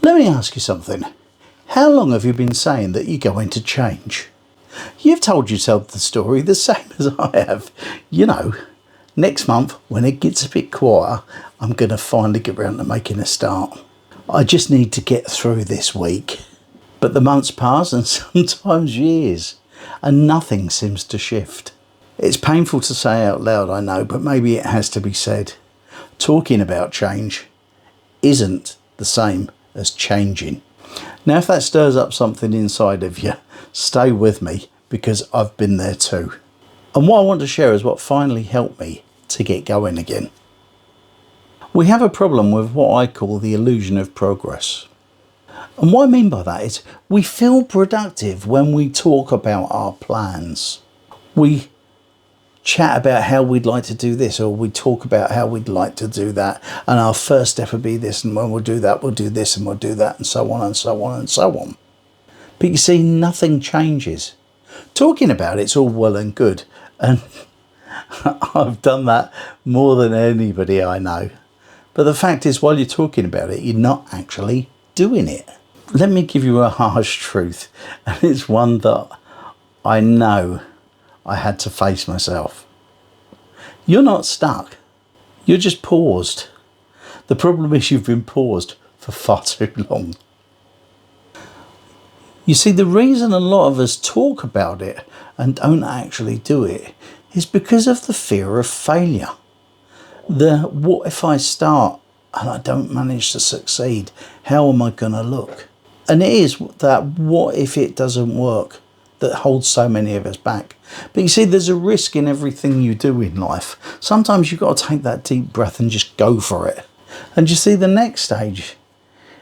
Let me ask you something. How long have you been saying that you're going to change? You've told yourself the story the same as I have. You know, next month when it gets a bit quieter, I'm going to finally get round to making a start. I just need to get through this week. But the months pass and sometimes years, and nothing seems to shift. It's painful to say out loud, I know, but maybe it has to be said. Talking about change isn't the same as changing. Now, if that stirs up something inside of you, stay with me because I've been there too. And what I want to share is what finally helped me to get going again. We have a problem with what I call the illusion of progress. And what I mean by that is we feel productive when we talk about our plans. We chat about how we'd like to do this, or we talk about how we'd like to do that, and our first step would be this, and when we'll do that, we'll do this, and we'll do that, and so on and so on and so on. But you see, nothing changes. Talking about it's all well and good, and I've done that more than anybody I know. But the fact is, while you're talking about it, you're not actually doing it. Let me give you a harsh truth, and it's one that I know I had to face myself. You're not stuck. You're just paused. The problem is you've been paused for far too long. You see, the reason a lot of us talk about it and don't actually do it is because of the fear of failure. What if I start and I don't manage to succeed? How am I going to look? And it is that what if it doesn't work that holds so many of us back. But you see, there's a risk in everything you do in life. Sometimes you've got to take that deep breath and just go for it. And you see, the next stage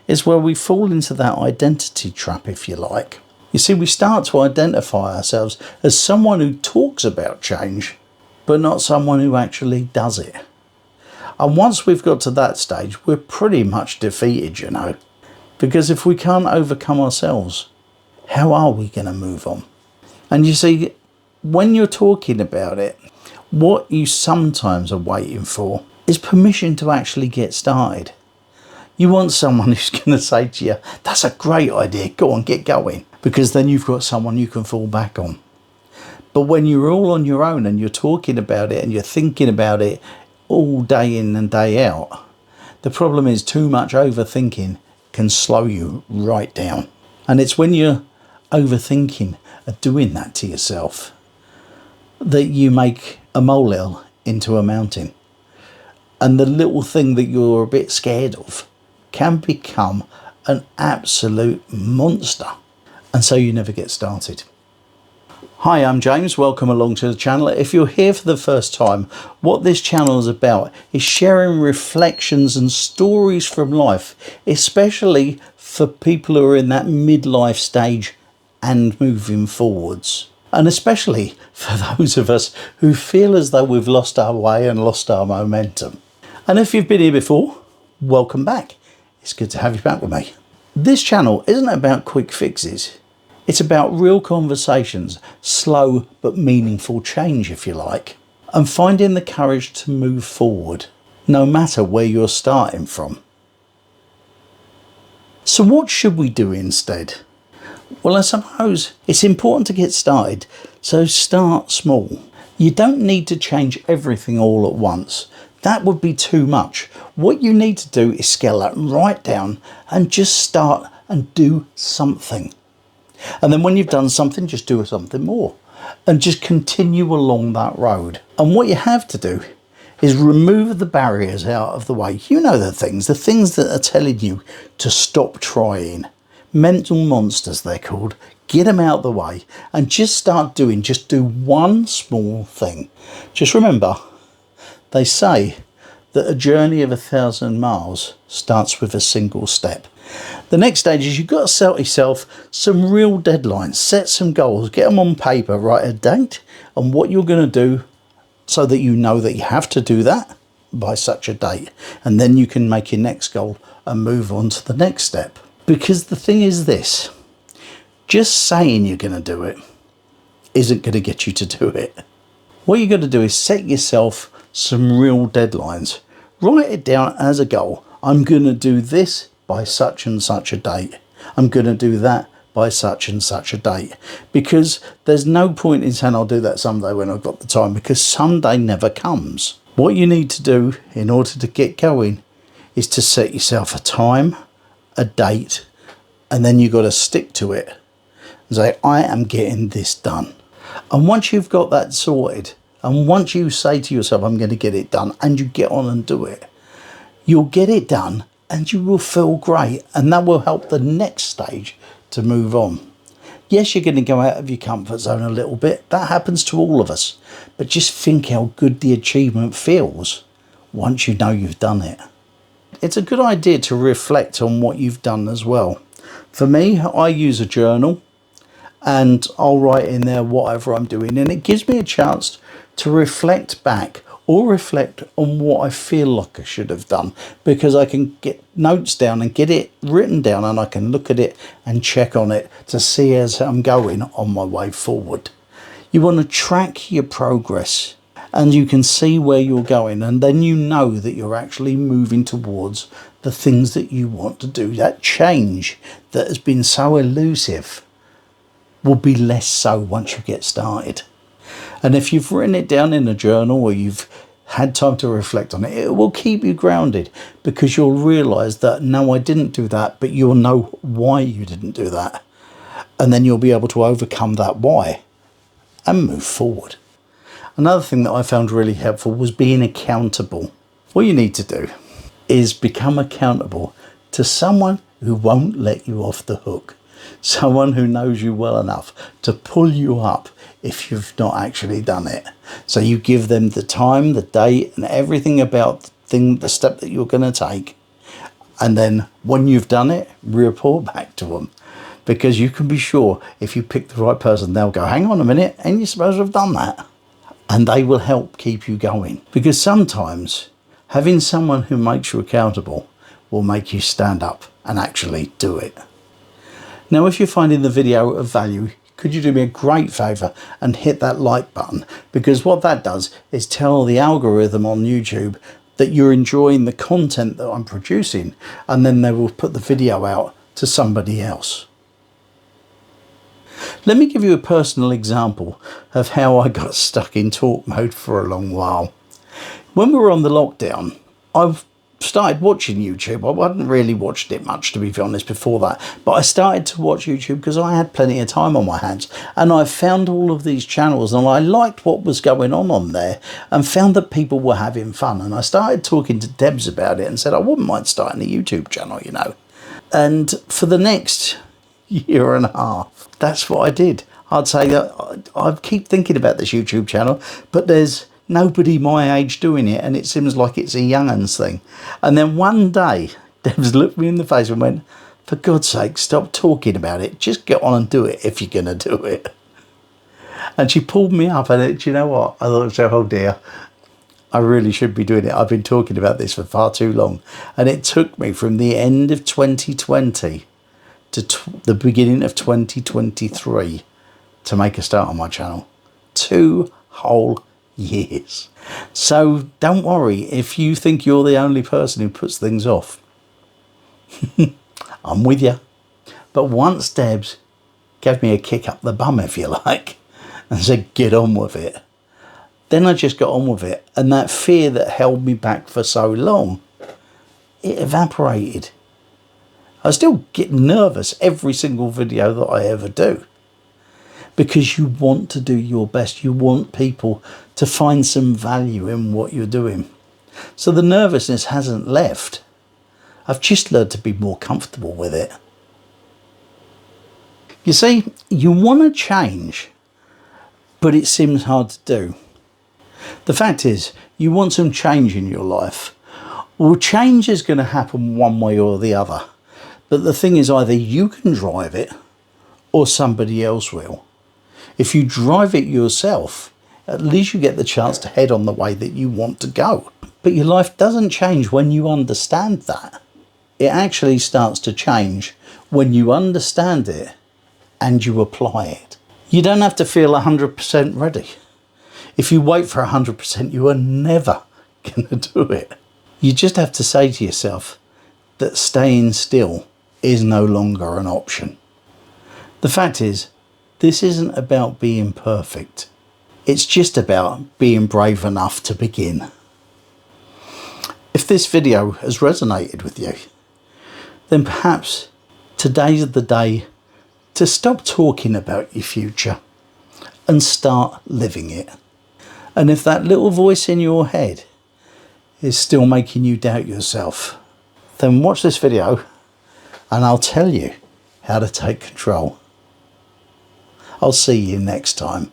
is where we fall into that identity trap, if you like. You see, we start to identify ourselves as someone who talks about change, but not someone who actually does it. And once we've got to that stage, we're pretty much defeated, you know. Because if we can't overcome ourselves, how are we going to move on? And you see, when you're talking about it, what you sometimes are waiting for is permission to actually get started. You want someone who's going to say to you, that's a great idea, go on, get going. Because then you've got someone you can fall back on. But when you're all on your own and you're talking about it and you're thinking about it all day in and day out, the problem is too much overthinking can slow you right down. And it's when you're overthinking and doing that to yourself that you make a molehill into a mountain. And the little thing that you're a bit scared of can become an absolute monster. And so you never get started. Hi, I'm James. Welcome along to the channel. If you're here for the first time, what this channel is about is sharing reflections and stories from life, especially for people who are in that midlife stage and moving forwards. And especially for those of us who feel as though we've lost our way and lost our momentum. And if you've been here before, welcome back. It's good to have you back with me. This channel isn't about quick fixes. It's about real conversations, slow but meaningful change, if you like, and finding the courage to move forward, no matter where you're starting from. So what should we do instead? Well, I suppose it's important to get started, so start small. You don't need to change everything all at once. That would be too much. What you need to do is scale that right down and just start and do something. And then when you've done something, just do something more and just continue along that road. And what you have to do is remove the barriers out of the way. You know the things that are telling you to stop trying. Mental monsters, they're called. Get them out of the way and just do one small thing. Just remember, they say that a journey of 1,000 miles starts with a single step. The next stage is you've got to set yourself some real deadlines, set some goals, get them on paper, write a date and what you're going to do so that you know that you have to do that by such a date. And then you can make your next goal and move on to the next step. Because the thing is this, just saying you're going to do it isn't going to get you to do it. What you've got to do is set yourself some real deadlines. Write it down as a goal. I'm going to do this by such and such a date. I'm going to do that by such and such a date. Because there's no point in saying I'll do that someday when I've got the time, because someday never comes. What you need to do in order to get going is to set yourself a time, a date, and then you've got to stick to it and say, I am getting this done. And once you've got that sorted, and once you say to yourself, I'm going to get it done, and you get on and do it, you'll get it done and you will feel great. And that will help the next stage to move on. Yes, you're going to go out of your comfort zone a little bit. That happens to all of us. But just think how good the achievement feels once you know you've done it. It's a good idea to reflect on what you've done as well. For me, I use a journal and I'll write in there whatever I'm doing, and it gives me a chance to reflect back or reflect on what I feel like I should have done, because I can get notes down and get it written down, and I can look at it and check on it to see as I'm going on my way forward. You want to track your progress and you can see where you're going, and then you know that you're actually moving towards the things that you want to do. That change that has been so elusive will be less so once you get started. And if you've written it down in a journal or you've had time to reflect on it, it will keep you grounded, because you'll realise that, no, I didn't do that, but you'll know why you didn't do that. And then you'll be able to overcome that why and move forward. Another thing that I found really helpful was being accountable. What you need to do is become accountable to someone who won't let you off the hook. Someone who knows you well enough to pull you up if you've not actually done it. So you give them the time, the date, and everything about the step that you're going to take. And then when you've done it, report back to them. Because you can be sure if you pick the right person, they'll go, hang on a minute, and you're supposed to have done that. And they will help keep you going. Because sometimes having someone who makes you accountable will make you stand up and actually do it. Now, if you're finding the video of value, could you do me a great favour and hit that like button? Because what that does is tell the algorithm on YouTube that you're enjoying the content that I'm producing, and then they will put the video out to somebody else. Let me give you a personal example of how I got stuck in talk mode for a long while. When we were on the lockdown, I've started watching YouTube. I hadn't really watched it much, to be honest, before that, but I started to watch YouTube because I had plenty of time on my hands, and I found all of these channels and I liked what was going on there, and found that people were having fun. And I started talking to Debs about it and said I wouldn't mind starting a YouTube channel, you know. And for the next year and a half, that's what I did. I'd say that I keep thinking about this YouTube channel, but there's nobody my age doing it, and it seems like it's a young'uns thing. And then one day Debs looked me in the face and went, for God's sake, stop talking about it, just get on and do it if you're gonna do it. And she pulled me up, and do you know what, I thought, oh dear, I really should be doing it. I've been talking about this for far too long. And it took me from the end of 2020 to the beginning of 2023 to make a start on my channel. 2 whole years. So don't worry if you think you're the only person who puts things off. I'm with you. But once Debs gave me a kick up the bum, if you like, and said get on with it, then I just got on with it, and that fear that held me back for so long, it evaporated. I still get nervous every single video that I ever do, because you want to do your best. You want people to find some value in what you're doing. So the nervousness hasn't left. I've just learned to be more comfortable with it. You see, you want to change, but it seems hard to do. The fact is, you want some change in your life. Well, change is going to happen one way or the other. But the thing is, either you can drive it or somebody else will. If you drive it yourself, at least you get the chance to head on the way that you want to go. But your life doesn't change when you understand that. It actually starts to change when you understand it and you apply it. You don't have to feel 100% ready. If you wait for 100%, you are never going to do it. You just have to say to yourself, that staying still is no longer an option. The fact is, this isn't about being perfect. It's just about being brave enough to begin. If this video has resonated with you, then perhaps today's the day to stop talking about your future and start living it. And if that little voice in your head is still making you doubt yourself, then watch this video and I'll tell you how to take control. I'll see you next time.